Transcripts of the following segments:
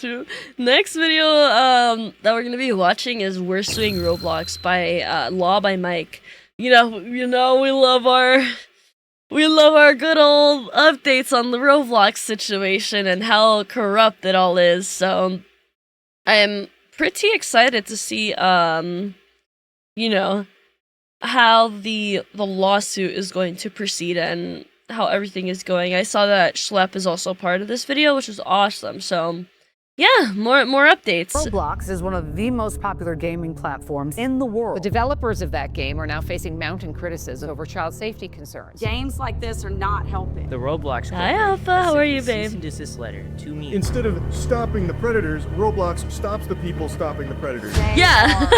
true. Next video that we're gonna be watching is "We're Suing Roblox" by Law by Mike. You know, we love our good old updates on the Roblox situation and how corrupt it all is. So I'm pretty excited to see you know, how the lawsuit is going to proceed and how everything is going. I saw that Schlep is also part of this video, which is awesome. So yeah, more updates. Roblox is one of the most popular gaming platforms in the world. The developers of that game are now facing mounting criticism over child safety concerns. Games like this are not helping. The Roblox Hi Alpha, how are you, babe? Cease and desist letter to me. Instead of stopping the predators, Roblox stops the people stopping the predators. Yeah.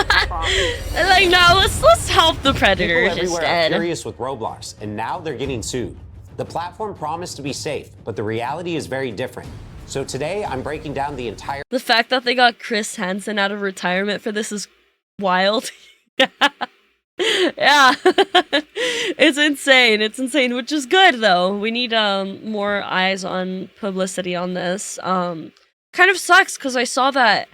Like, no, let's help the predators People everywhere instead. are furious with Roblox, and now they're getting sued. The platform promised to be safe, but the reality is very different. So today, I'm breaking down the entire... The fact that they got Chris Hansen out of retirement for this is wild. Yeah. It's insane, which is good, though. We need more eyes on publicity on this. Kind of sucks, because I saw that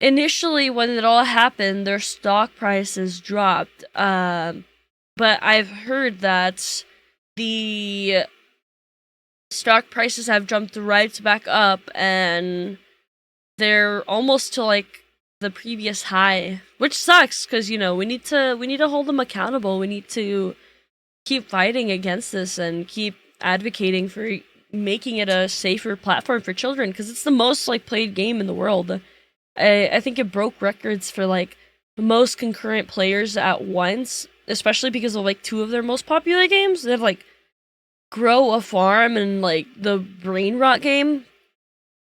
initially when it all happened, their stock prices dropped. But I've heard that the stock prices have jumped right back up, and they're almost to like the previous high, which sucks because we need to hold them accountable. We need to keep fighting against this and keep advocating for making it a safer platform for children, because it's the most played game in the world. I think it broke records for the most concurrent players at once, especially because of two of their most popular games. They have Grow a Farm and the Brain Rot game.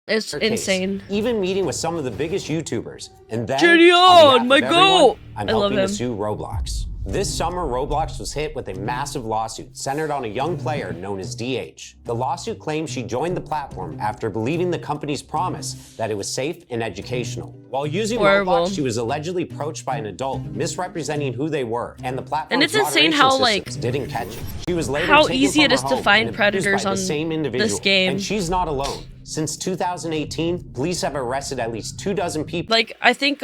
It's insane. Even meeting with some of the biggest YouTubers, and then Gideon, my goat! I'm I love helping him. to sue Roblox. This summer, Roblox was hit with a massive lawsuit centered on a young player known as DH. The lawsuit claims she joined the platform after believing the company's promise that it was safe and educational. While using Roblox, she was allegedly approached by an adult misrepresenting who they were, and the platform's And it's insane how systems didn't catch it. She was later how taken easy from it is her to home find and predators abused by on the same individual. this game. And she's not alone. Since 2018, police have arrested at least 24 people. I think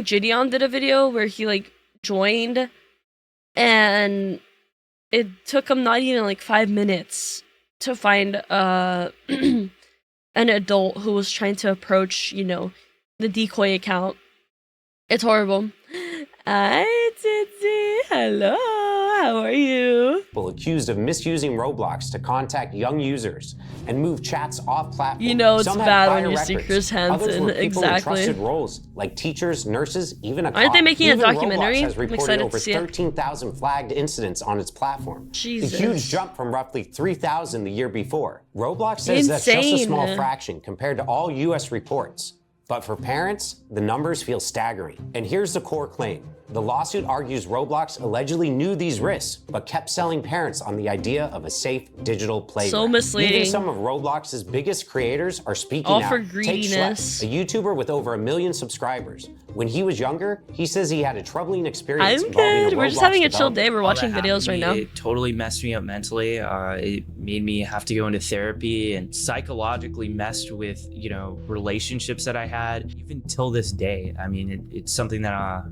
Gideon did a video where he joined, and it took him not even 5 minutes to find an adult who was trying to approach the decoy account. It's horrible. Hi Titsy, hello, how are you? Accused of misusing Roblox to contact young users and move chats off platform. It's Some have bad prior when you see records. Chris Others Hansen. were people in Exactly. trusted roles like teachers, nurses, even a cop. Aren't they making a Even documentary? Roblox has I'm reported excited to over see it. 13,000 flagged incidents on its platform. Jesus. A huge jump from roughly 3,000 the year before. Roblox says that's just a Insane. small fraction compared to all US reports. But for parents, the numbers feel staggering. And here's the core claim. The lawsuit argues Roblox allegedly knew these risks, but kept selling parents on the idea of a safe digital playground. So misleading. Even some of Roblox's biggest creators are speaking All out. for Take greediness. Schlep, a YouTuber with over 1 million subscribers. When he was younger, he says he had a troubling experience I'm involving good. a We're just Roblox having a chill developer. day. We're watching All that videos right happened to now. me, It totally messed me up mentally. It made me have to go into therapy and psychologically messed with, relationships that I had. Even till this day, I mean, it's something that,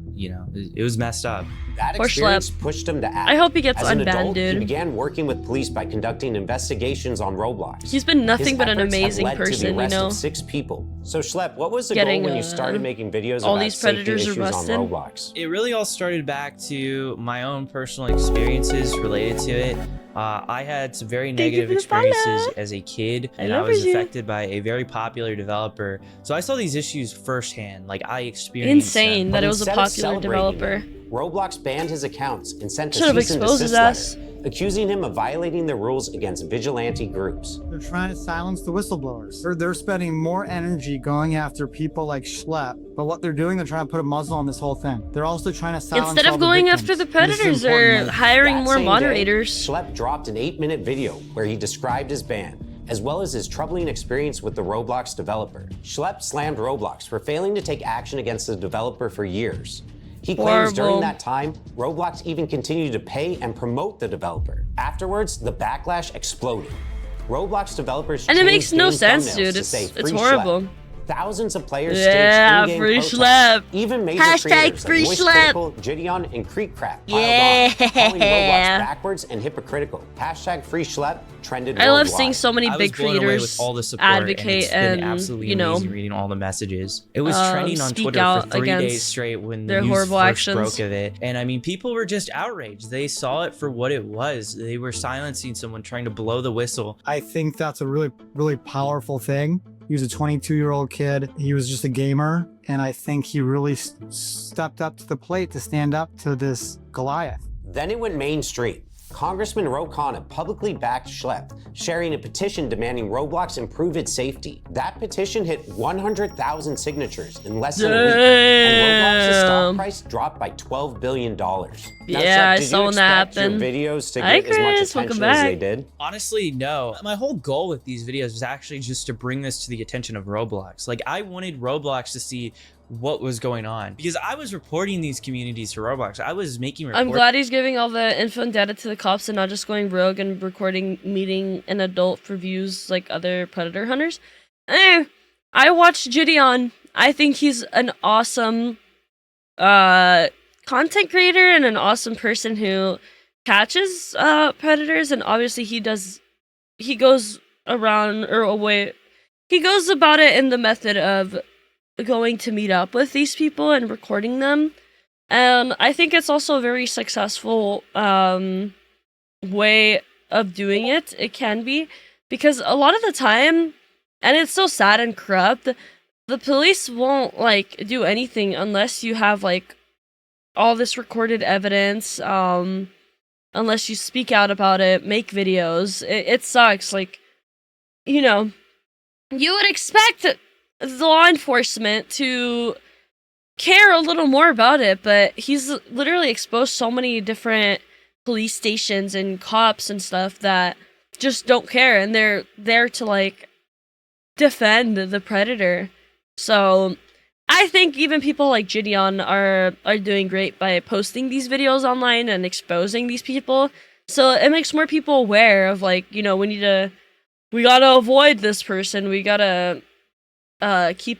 it was messed up. That Poor experience Schlep. pushed him to act. I hope he gets As an unbanned, adult, dude. He began working with police by conducting investigations on Roblox. He's been nothing His but an efforts have amazing led to the person, arrest of 6 people. So Schlep, what was the Getting, goal when you started making videos all about these safety predators issues on arrested? Roblox? It really all started back to my own personal experiences related to it. I had some very Thank you negative for the follow. experiences as a kid, and I love was you. affected by a very popular developer. So I saw these issues firsthand. I experienced them. Insane that it was a Instead of popular celebrating developer. him, Roblox banned his accounts and sent a Should have cease and exposed his desist ass. letter, accusing him of violating the rules against vigilante groups. They're trying to silence the whistleblowers. They're spending more energy going after people like Schlep, but what they're doing, they're trying to put a muzzle on this whole thing. They're also trying to silence Instead all of the going victims. after the And this is predators, important. they're hiring That more same day, moderators. Schlep dropped an 8-minute video where he described his ban, as well as his troubling experience with the Roblox developer. Schlep slammed Roblox for failing to take action against the developer for years. He claims during Horrible. that time, Roblox even continued to pay and promote the developer. Afterwards, the backlash exploded. Roblox developers And it makes changed no game sense, thumbnails dude. to say It's free horrible. Schlep. Thousands of players Yeah, staged in-game free protests. Schlep. Even major Hashtag creators free like Schlep. Critical, Gideon, and Creek Crap piled Yeah. on, calling Roblox backwards and hypocritical. Hashtag free Schlep trended I love worldwide. seeing so many I was big blown away creators with all the support, advocate and it's been and, absolutely you know, amazing reading all the messages. It was trending on speak Twitter out for 3 against days straight when the their news horrible first actions. broke of it. And I mean, people were just outraged. They saw it for what it was. They were silencing someone trying to blow the whistle. I think that's a really, really powerful thing. He was a 22-year-old kid. He was just a gamer. And I think he really stepped up to the plate to stand up to this Goliath. Then it went mainstream. Congressman Ro Khanna publicly backed Schlep, sharing a petition demanding Roblox improve its safety. That petition hit 100,000 signatures in less than a week, and Roblox's stock price dropped by $12 billion. Yeah, I saw when that happened. Your videos to Hi, get as much Chris. Welcome attention as they back. did? Honestly, no. My whole goal with these videos was actually just to bring this to the attention of Roblox. Like, I wanted Roblox to see what was going on, because I was reporting these communities to Roblox. I was making reports. I'm glad he's giving all the info and data to the cops and not just going rogue and recording meeting an adult for views like other predator hunters. I watched Gideon. I think he's an awesome content creator and an awesome person who catches predators, and obviously he goes about it in the method of going to meet up with these people and recording them. And I think it's also a very successful way of doing it. It can be, because a lot of the time, and it's so sad and corrupt, the police won't like do anything unless you have like all this recorded evidence, unless you speak out about it, make videos. It sucks. Like, you know, you would expect the law enforcement to care a little more about it, but he's literally exposed so many different police stations and cops and stuff that just don't care, and they're there to like defend the predator. So I think even people like Gideon are doing great by posting these videos online and exposing these people. So it makes more people aware of, like, you know, we gotta avoid this person. We gotta keep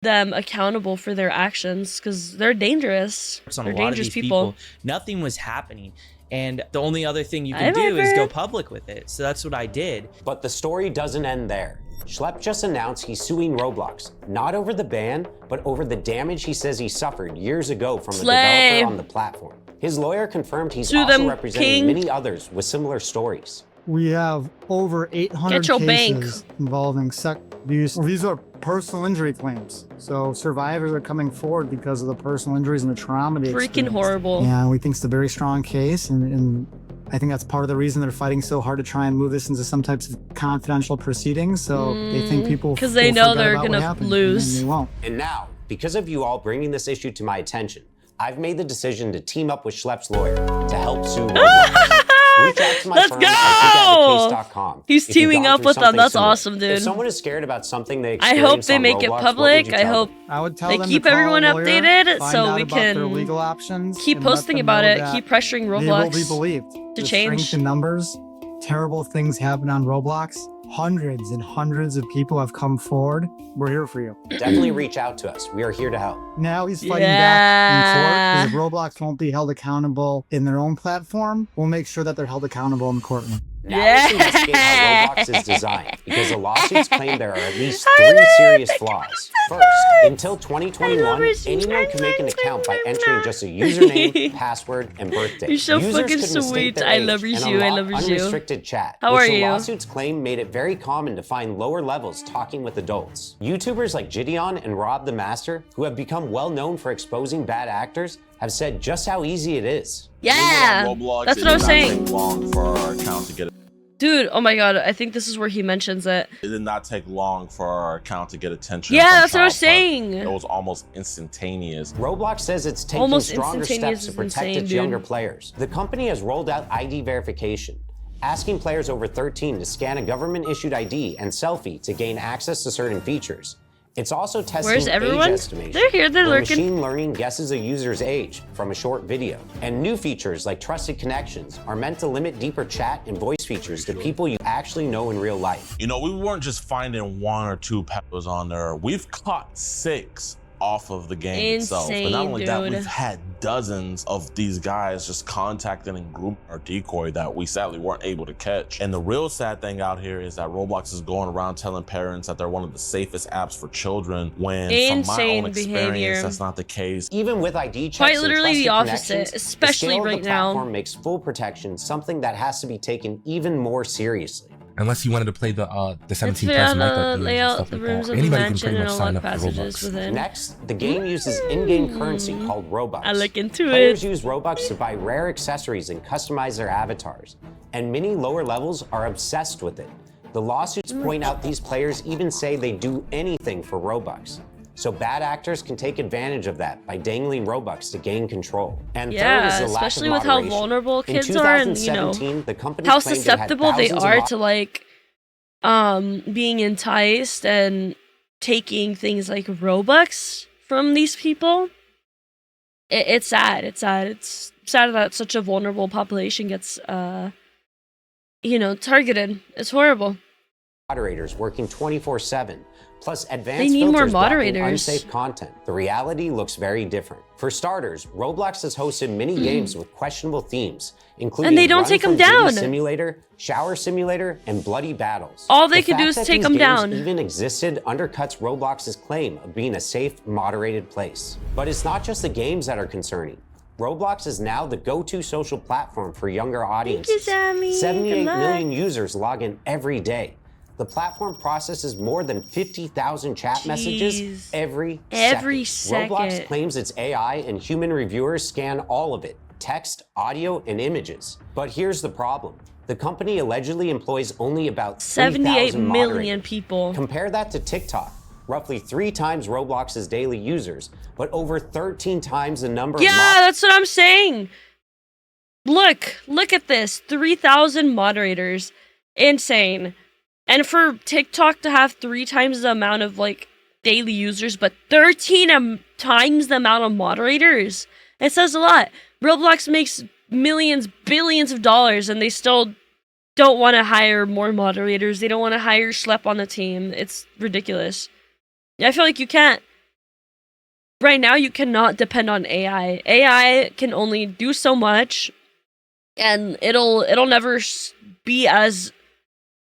them accountable for their actions, because they're dangerous. On They're a lot of dangerous these people, nothing was happening. And the only other thing you can do is go public with it. So that's what I did. But the story doesn't end there. Schlep just announced he's suing Roblox, not over the ban, but over the damage he says he suffered years ago from the developer on the platform. His lawyer confirmed he's also representing many others with similar stories. We have over 800 cases involving sex abuse. These are personal injury claims. So survivors are coming forward because of the personal injuries and the trauma they experienced. Freaking horrible. Yeah, we think it's a very strong case, and I think that's part of the reason they're fighting so hard to try and move this into some types of confidential proceedings. So they think people because they know they're gonna lose. And they won't. And now, because of you all bringing this issue to my attention, I've made the decision to team up with Schlep's lawyer to help sue Roblox. Reach out to my Let's firm go! at vtubercase.com. He's teaming up with them. That's awesome, dude. If someone is scared about something they I experience hope they on make Roblox, it what would public. you I tell hope them? I would tell they them keep to call everyone a lawyer, updated find so out we about their can legal options, keep and let posting them about know it, that keep pressuring they will be Roblox believed. to The change. strength in numbers, terrible things happen on Roblox. Hundreds and hundreds of people have come forward. We're here for you. Definitely reach out to us. We are here to help. Now he's fighting back in court because if Roblox won't be held accountable in their own platform, we'll make sure that they're held accountable in the courtroom. Now let's investigate how Roblox is designed, because the lawsuits claim there are at least 3 serious flaws. First, until 2021, anyone can make an account by entering just a username, password, and birthday. You're so Users fucking couldn't state sweet. their I age love and you. I unlock love you. unrestricted chat, How which are the you? lawsuits claim made it very common to find lower levels talking with adults. YouTubers like Gideon and Rob the Master, who have become well known for exposing bad actors, have said just how easy it is. Yeah, Roblox, that's what I was saying. It did not take long for our account to get. Dude, oh my god, I think this is where he mentions it. It did not take long for our account to get attention. Yeah, from that's what I was child saying. It was almost instantaneous. Roblox says it's taking Almost stronger instantaneous steps to is protect insane, its dude. younger players. The company has rolled out ID verification, asking players over 13 to scan a government-issued ID and selfie to gain access to certain features. It's also testing Where's everyone? age estimation, They're here, they're where lurking. machine learning guesses a user's age from a short video. And new features like trusted connections are meant to limit deeper chat and voice features to people you actually actually know in real life. You know, we weren't just finding 1 or 2 peppers on there. We've caught 6 off of the game itself. And not only that, we've had dozens of these guys just contacting and grooming our decoy that we sadly weren't able to catch. And the real sad thing out here is that Roblox is going around telling parents that they're one of the safest apps for children, when from my own experience, that's not the case. Even with ID checks, quite literally the and opposite, especially the right platform now. makes full protection something that has to be taken even more seriously. Unless you wanted to play the 17 It's plus the micro layout, stuff the like rooms that. of the Anybody can mansion, pretty and much unlock sign up for passages Roblox. within. Next, the game uses in-game currency called Robux. I look into Players it. use Robux to buy rare accessories and customize their avatars, and many lower levels are obsessed with it. The lawsuits point out these players even say they do anything for Robux. So bad actors can take advantage of that by dangling Robux to gain control. And Yeah, third is the lack especially of with how moderation. vulnerable In kids are, and you know 2017, the company how claimed it had susceptible they thousands of are to like being enticed and taking things like Robux from these people. It's sad. It's sad. It's sad that such a vulnerable population gets you know, targeted. It's horrible. moderators working 24/7, plus They advanced need more filters blocking moderators. unsafe content. The reality looks very different. For starters, Roblox has hosted many games with questionable themes, including And they don't Run take from 'em down. Duty Simulator, Shower Simulator, and Bloody Battles. All they The could do fact is that take these 'em games down. even existed undercuts Roblox's claim of being a safe, moderated place. But it's not just the games that are concerning. Roblox is now the go-to social platform for younger audiences. Sammy. 78 Good luck. million users log in every day. The platform processes more than 50,000 chat messages Jeez. every Every second. Roblox second. claims its AI and human reviewers scan all of it, text, audio, and images. But here's the problem. The company allegedly employs only about 78 3,000 million moderators. people. Compare that to TikTok, roughly 3 times Roblox's daily users, but over 13 times the number of Yeah, that's what I'm saying. Look at this. 3,000 moderators. Insane. And for TikTok to have 3 times the amount of like daily users, but 13 times the amount of moderators, it says a lot. Roblox makes millions, billions of dollars, and they still don't want to hire more moderators. They don't want to hire Schlep on the team. It's ridiculous. I feel like you can't. Right now, you cannot depend on AI. AI can only do so much, and it'll never be as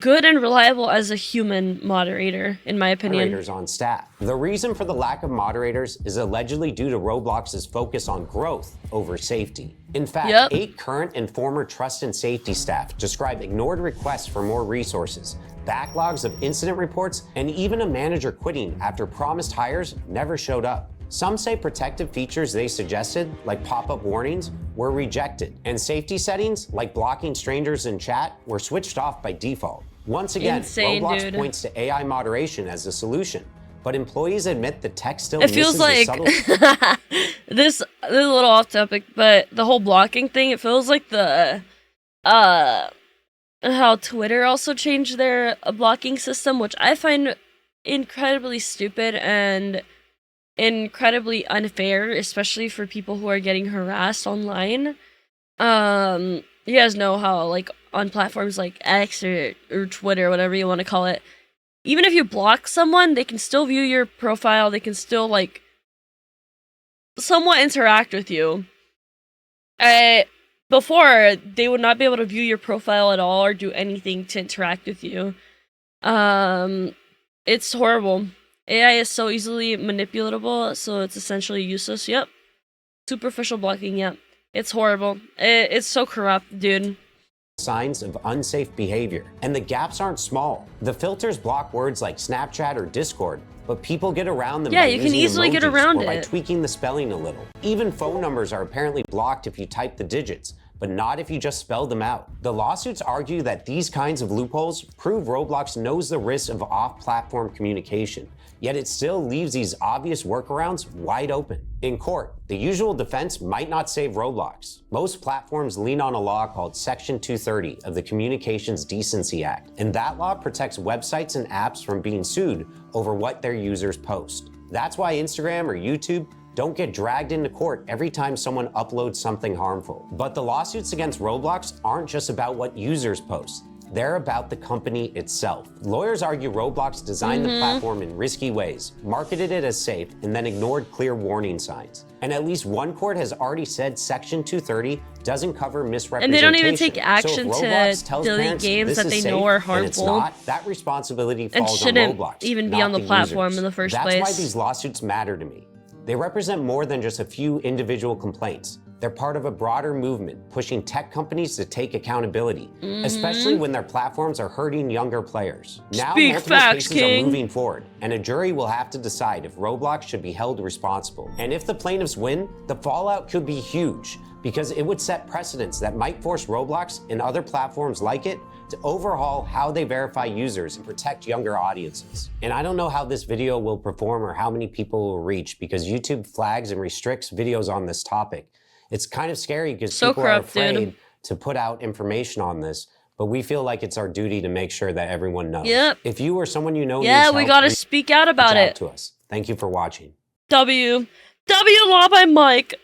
good and reliable as a human moderator, in my opinion. moderators on staff. The reason for the lack of moderators is allegedly due to Roblox's focus on growth over safety. In fact, 8 current and former trust and safety staff describe ignored requests for more resources, backlogs of incident reports, and even a manager quitting after promised hires never showed up. Some say protective features they suggested, like pop-up warnings, were rejected, and safety settings, like blocking strangers in chat, were switched off by default. Once again, Insane, Roblox dude. points to AI moderation as the solution, but employees admit the tech still It feels misses like the subtle this is a little off topic, but the whole blocking thing, it feels like the how Twitter also changed their blocking system, which I find incredibly stupid and incredibly unfair, especially for people who are getting harassed online. You guys know how like on platforms like X or Twitter, whatever you want to call it, even if you block someone, they can still view your profile, they can still like somewhat interact with you. Before, they would not be able to view your profile at all or do anything to interact with you. It's horrible. AI is so easily manipulatable, so it's essentially useless. Yep. Superficial blocking, yep. It's horrible. It's so corrupt, dude. signs of unsafe behavior. And the gaps aren't small. The filters block words like Snapchat or Discord, but people get around them Yeah, by you can using easily get emojis around or by it. tweaking the spelling a little. Even phone numbers are apparently blocked if you type the digits, but not if you just spell them out. The lawsuits argue that these kinds of loopholes prove Roblox knows the risks of off-platform communication, yet it still leaves these obvious workarounds wide open. In court, the usual defense might not save Roblox. Most platforms lean on a law called Section 230 of the Communications Decency Act, and that law protects websites and apps from being sued over what their users post. That's why Instagram or YouTube don't get dragged into court every time someone uploads something harmful. But the lawsuits against Roblox aren't just about what users post. They're about the company itself. Lawyers argue Roblox designed the platform in risky ways, marketed it as safe, and then ignored clear warning signs. And at least one court has already said Section 230 doesn't cover misrepresentation. And they don't even take action so to delete games that they know are harmful. It's not, that responsibility and falls shouldn't on Roblox, even be not on the platform users. in the first That's place. why these lawsuits matter to me. They represent more than just a few individual complaints. They're part of a broader movement pushing tech companies to take accountability, especially when their platforms are hurting younger players. Now multiple cases are moving forward, and a jury will have to decide if Roblox should be held responsible. And if the plaintiffs win, the fallout could be huge, because it would set precedents that might force Roblox and other platforms like it to overhaul how they verify users and protect younger audiences. And I don't know how this video will perform or how many people it will reach, because YouTube flags and restricts videos on this topic. It's kind of scary because people are afraid to put out information on this, but we feel like it's our duty to make sure that everyone knows. If you or someone you know needs help, we gotta speak out about it. To us. Thank you for watching. W law by Mike.